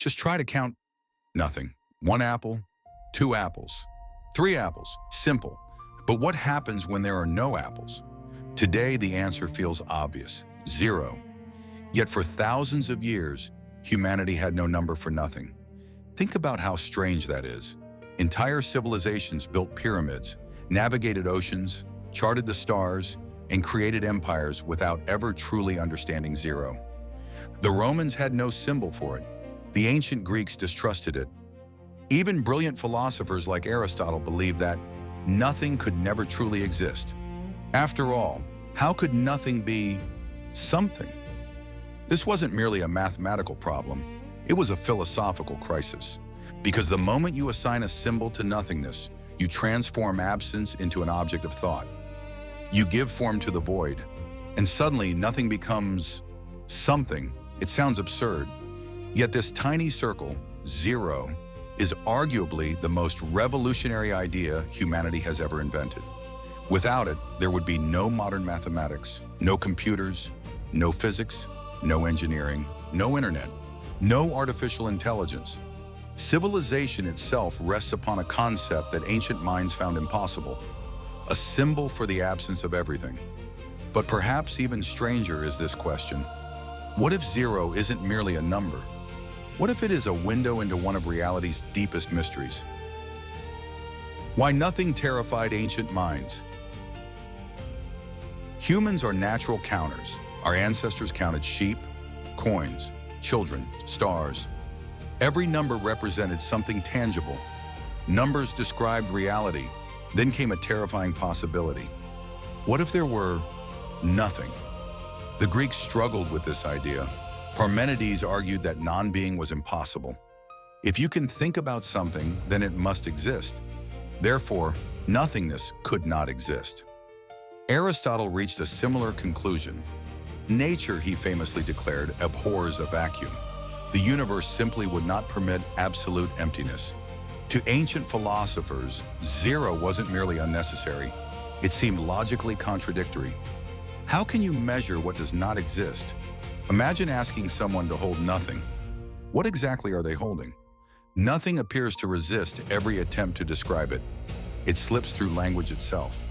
Just try to count nothing. One apple, two apples, three apples. Simple. But what happens when there are no apples? Today, the answer feels obvious: zero. Yet for thousands of years, humanity had no number for nothing. Think about how strange that is. Entire civilizations built pyramids, navigated oceans, charted the stars, and created empires without ever truly understanding zero. The Romans had no symbol for it. The ancient Greeks distrusted it. Even brilliant philosophers like Aristotle believed that nothing could never truly exist. After all, how could nothing be something? This wasn't merely a mathematical problem, it was a philosophical crisis. Because the moment you assign a symbol to nothingness, you transform absence into an object of thought. You give form to the void, and suddenly nothing becomes something. It sounds absurd. Yet this tiny circle, zero, is arguably the most revolutionary idea humanity has ever invented. Without it, there would be no modern mathematics, no computers, no physics, no engineering, no internet, no artificial intelligence. Civilization itself rests upon a concept that ancient minds found impossible, a symbol for the absence of everything. But perhaps even stranger is this question: what if zero isn't merely a number? What if it is a window into one of reality's deepest mysteries? Why nothing terrified ancient minds? Humans are natural counters. Our ancestors counted sheep, coins, children, stars. Every number represented something tangible. Numbers described reality. Then came a terrifying possibility. What if there were nothing? The Greeks struggled with this idea. Parmenides argued that non-being was impossible. If you can think about something, then it must exist. Therefore, nothingness could not exist. Aristotle reached a similar conclusion. Nature, he famously declared, abhors a vacuum. The universe simply would not permit absolute emptiness. To ancient philosophers, zero wasn't merely unnecessary. It seemed logically contradictory. How can you measure what does not exist? Imagine asking someone to hold nothing. What exactly are they holding? Nothing appears to resist every attempt to describe it. It slips through language itself.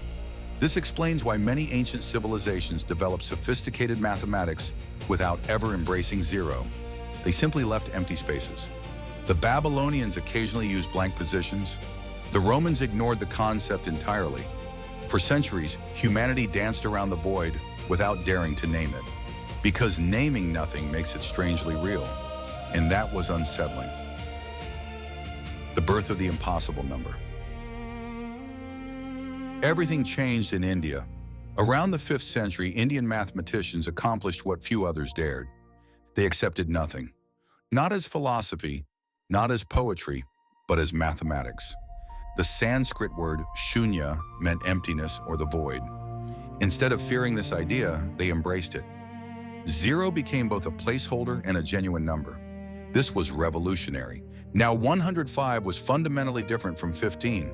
This explains why many ancient civilizations developed sophisticated mathematics without ever embracing zero. They simply left empty spaces. The Babylonians occasionally used blank positions. The Romans ignored the concept entirely. For centuries, humanity danced around the void without daring to name it. Because naming nothing makes it strangely real, and that was unsettling. The birth of the impossible number. Everything changed in India. Around the 5th century, Indian mathematicians accomplished what few others dared. They accepted nothing, not as philosophy, not as poetry, but as mathematics. The Sanskrit word shunya meant emptiness or the void. Instead of fearing this idea, they embraced it. Zero became both a placeholder and a genuine number. This was revolutionary. Now 105 was fundamentally different from 15.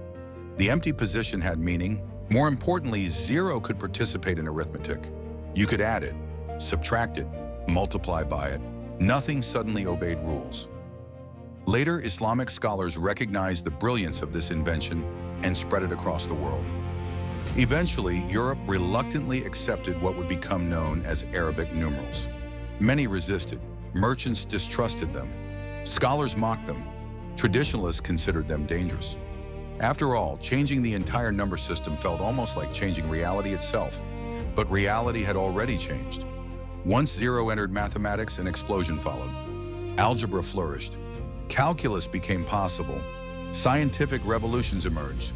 The empty position had meaning. More importantly, zero could participate in arithmetic. You could add it, subtract it, multiply by it. Nothing suddenly obeyed rules. Later, Islamic scholars recognized the brilliance of this invention and spread it across the world. Eventually, Europe reluctantly accepted what would become known as Arabic numerals. Many resisted. Merchants distrusted them. Scholars mocked them. Traditionalists considered them dangerous. After all, changing the entire number system felt almost like changing reality itself. But reality had already changed. Once zero entered mathematics, an explosion followed. Algebra flourished. Calculus became possible. Scientific revolutions emerged.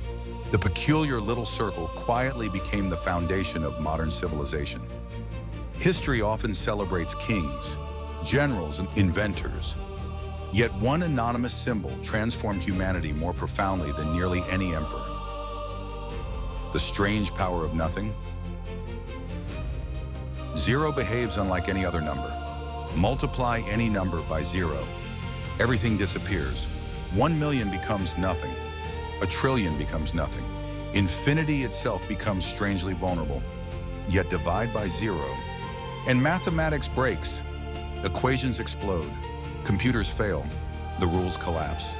The peculiar little circle quietly became the foundation of modern civilization. History often celebrates kings, generals, and inventors. Yet one anonymous symbol transformed humanity more profoundly than nearly any emperor. The strange power of nothing. Zero behaves unlike any other number. Multiply any number by zero. Everything disappears. 1 million becomes nothing. A trillion becomes nothing. Infinity itself becomes strangely vulnerable. Yet divide by zero, and mathematics breaks. Equations explode. Computers fail. the rules collapse.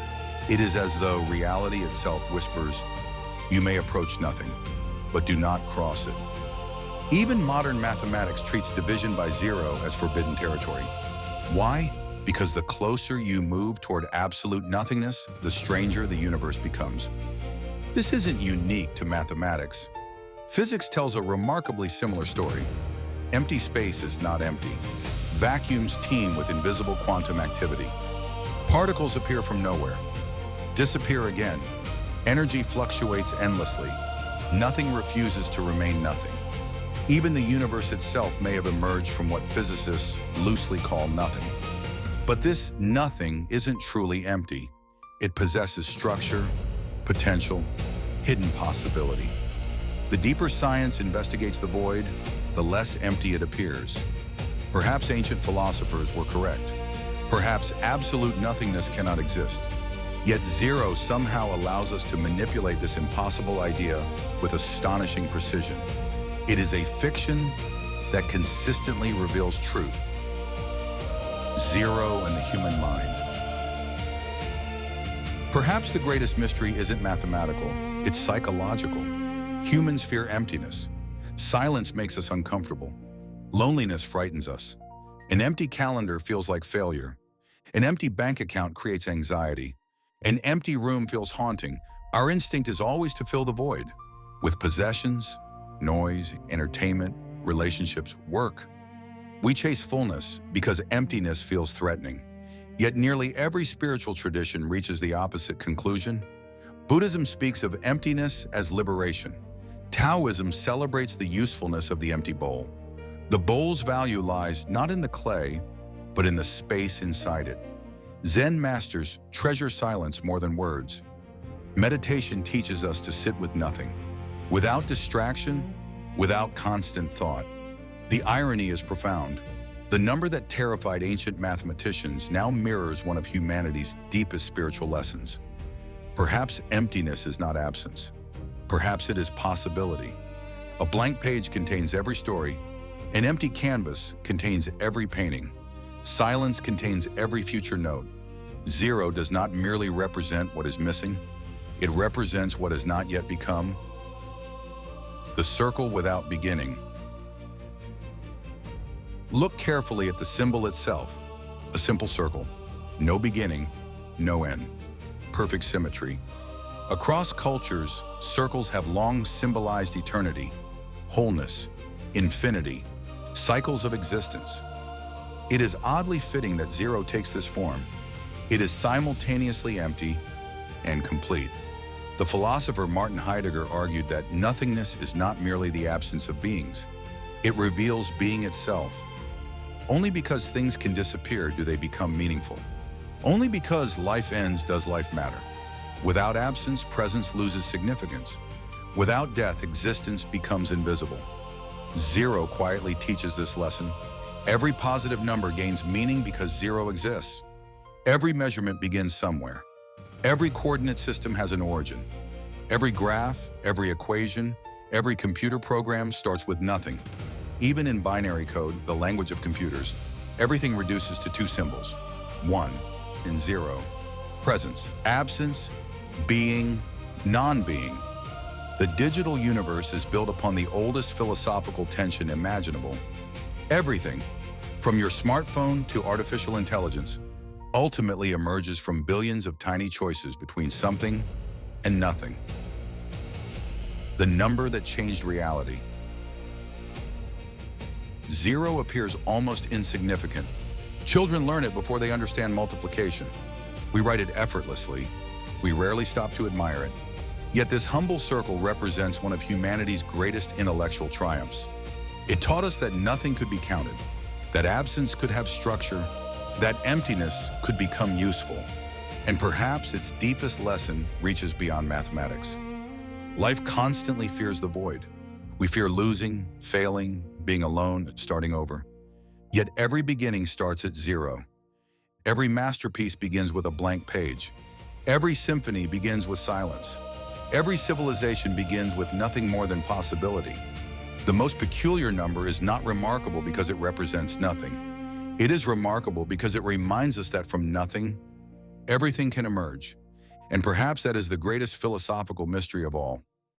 It is as though reality itself whispers, "You may approach nothing, but do not cross it." Even modern mathematics treats division by zero as forbidden territory. Why? Because the closer you move toward absolute nothingness, the stranger the universe becomes. This isn't unique to mathematics. Physics tells a remarkably similar story. Empty space is not empty. Vacuums teem with invisible quantum activity. Particles appear from nowhere, disappear again. Energy fluctuates endlessly. Nothing refuses to remain nothing. Even the universe itself may have emerged from what physicists loosely call nothing. But this nothing isn't truly empty. It possesses structure, potential, hidden possibility. The deeper science investigates the void, the less empty it appears. Perhaps ancient philosophers were correct. Perhaps absolute nothingness cannot exist. Yet zero somehow allows us to manipulate this impossible idea with astonishing precision. It is a fiction that consistently reveals truth. Zero and the human mind. Perhaps the greatest mystery isn't mathematical, it's psychological. Humans fear emptiness. Silence makes us uncomfortable. Loneliness frightens us. An empty calendar feels like failure. An empty bank account creates anxiety. An empty room feels haunting. Our instinct is always to fill the void with possessions, noise, entertainment, relationships, work. We chase fullness because emptiness feels threatening. Yet nearly every spiritual tradition reaches the opposite conclusion. Buddhism speaks of emptiness as liberation. Taoism celebrates the usefulness of the empty bowl. The bowl's value lies not in the clay, but in the space inside it. Zen masters treasure silence more than words. Meditation teaches us to sit with nothing, without distraction, without constant thought. The irony is profound. The number that terrified ancient mathematicians now mirrors one of humanity's deepest spiritual lessons. Perhaps emptiness is not absence. Perhaps it is possibility. A blank page contains every story. An empty canvas contains every painting. Silence contains every future note. Zero does not merely represent what is missing. It represents what has not yet become. The circle without beginning. Look carefully at the symbol itself. A simple circle. No beginning, no end. Perfect symmetry. Across cultures, circles have long symbolized eternity, wholeness, infinity, cycles of existence. It is oddly fitting that zero takes this form. It is simultaneously empty and complete. The philosopher Martin Heidegger argued that nothingness is not merely the absence of beings. It reveals being itself. Only because things can disappear do they become meaningful. Only because life ends does life matter. Without absence, presence loses significance. Without death, existence becomes invisible. Zero quietly teaches this lesson. Every positive number gains meaning because zero exists. Every measurement begins somewhere. Every coordinate system has an origin. Every graph, every equation, every computer program starts with nothing. Even in binary code, the language of computers, everything reduces to two symbols, 1 and 0. Presence, absence, being, non-being. The digital universe is built upon the oldest philosophical tension imaginable. Everything, from your smartphone to artificial intelligence, ultimately emerges from billions of tiny choices between something and nothing. The number that changed reality. Zero appears almost insignificant. Children learn it before they understand multiplication. We write it effortlessly. We rarely stop to admire it. Yet this humble circle represents one of humanity's greatest intellectual triumphs. It taught us that nothing could be counted, that absence could have structure, that emptiness could become useful. And perhaps its deepest lesson reaches beyond mathematics. Life constantly fears the void. We fear losing, failing, being alone, starting over. Yet every beginning starts at zero. Every masterpiece begins with a blank page. Every symphony begins with silence. Every civilization begins with nothing more than possibility. The most peculiar number is not remarkable because it represents nothing. It is remarkable because it reminds us that from nothing, everything can emerge. And perhaps that is the greatest philosophical mystery of all.